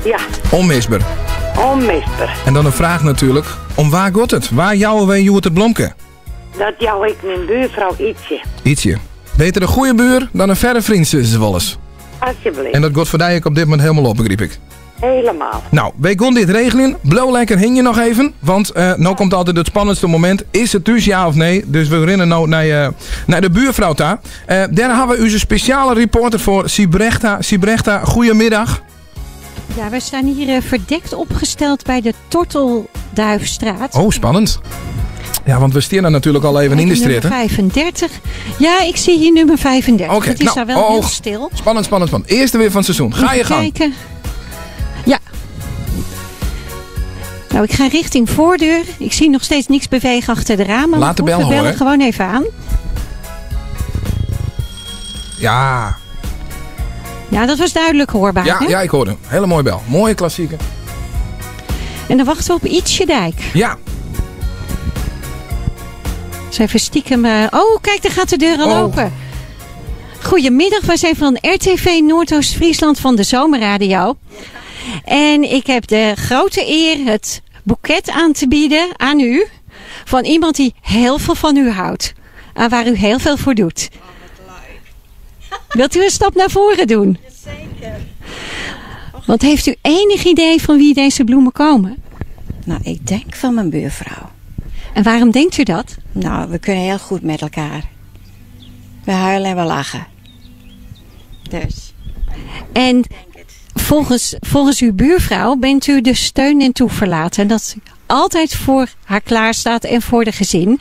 Ja. Onmisbaar. Onmisbaar. En dan een vraag natuurlijk. Om waar gaat het? Waar jouwen wij het blomke? Dat jou ik mijn buurvrouw Ietsje. Beter een goede buur dan een verre vriend, zeggen ze wel eens. Alsjeblieft. En dat gaat voor jou op dit moment helemaal op, begreep ik. Helemaal. Nou, wij gaan dit regelen. Blauw lekker hing je nog even. Want nou komt altijd het spannendste moment. Is het dus ja of nee? Dus we rennen nou naar de buurvrouw daar. Daar hebben we onze speciale reporter voor, Sibrechta. Sibrechta, goedemiddag. Ja, we staan hier verdekt opgesteld bij de Tortelduifstraat. Oh, spannend. Ja, want we staan er natuurlijk al even in de straat, hè? Nummer 35. Ja, ik zie hier nummer 35. Oké, Het is daar wel heel stil. Spannend. Eerste weer van het seizoen. Ga je Even gang. kijken. Ja. Nou, ik ga richting voordeur. Ik zie nog steeds niks bewegen achter de ramen. Laat de bel horen. We bellen horen. gewoon even aan. Ja. Ja, dat was duidelijk hoorbaar. hè? Ja, ik hoorde. Hele mooie bel. Mooie klassieke. En dan wachten we op Ietsje Dijk. Ja. Dus even stiekem... Oh, kijk, daar gaat de deur al Oh. open. Goedemiddag, wij zijn van RTV Noordoost-Friesland van de Zomerradio. En ik heb de grote eer het boeket aan te bieden aan u. Van iemand die heel veel van u houdt. En waar u heel veel voor doet. Wilt u een stap naar voren doen? Zeker. Want heeft u enig idee van wie deze bloemen komen? Nou, ik denk van mijn buurvrouw. En waarom denkt u dat? Nou, we kunnen heel goed met elkaar. We huilen en we lachen. Dus. En volgens uw buurvrouw bent u de steun en toeverlaten. En dat altijd voor haar klaarstaat en voor de gezin.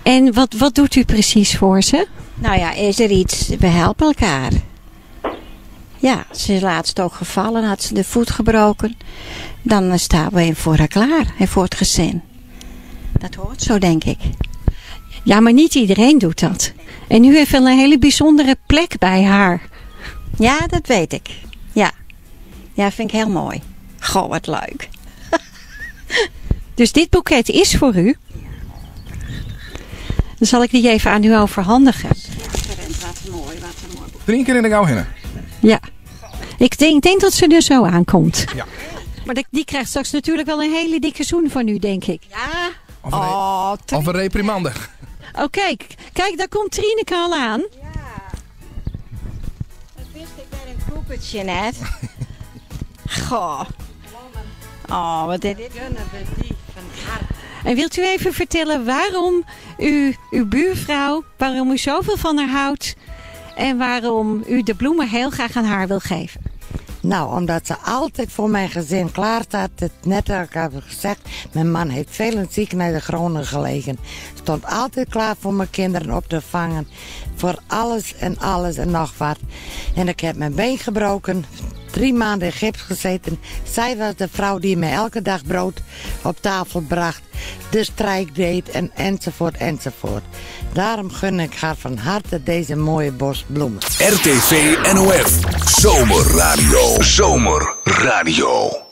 En wat doet u precies voor ze? Nou ja, is er iets? We helpen elkaar. Ja, ze is laatst ook gevallen, had ze de voet gebroken. Dan staan we voor haar klaar en voor het gezin. Dat hoort zo, denk ik. Ja, maar niet iedereen doet dat. En u heeft wel een hele bijzondere plek bij haar. Ja, dat weet ik. Ja. Ja, vind ik heel mooi. Goh, wat leuk. Dus dit boeket is voor u. Dan zal ik die even aan u overhandigen. Wat mooi. 3 keer in de gauw heen. Ja. Ik denk dat ze er zo aankomt. Ja. Maar die krijgt straks natuurlijk wel een hele dikke zoen van u, denk ik. Ja. Of een reprimande. Oh, kijk, daar komt Trineke al aan. Dat wist ik bij een koepertje net. Goh. Oh, wat dit kunnen we die van harte. En wilt u even vertellen waarom uw buurvrouw, waarom u zoveel van haar houdt en waarom u de bloemen heel graag aan haar wil geven? Nou, omdat ze altijd voor mijn gezin klaar staat. Het net al heb ik gezegd, mijn man heeft veel in het ziekenhuis in Groningen gelegen. Stond altijd klaar voor mijn kinderen op te vangen. Voor alles en nog wat. En ik heb mijn been gebroken. 3 maanden in gips gezeten. Zij was de vrouw die mij elke dag brood op tafel bracht. De strijk deed enzovoort. Daarom gun ik haar van harte deze mooie bos bloemen. RTV NOF. Zomerradio.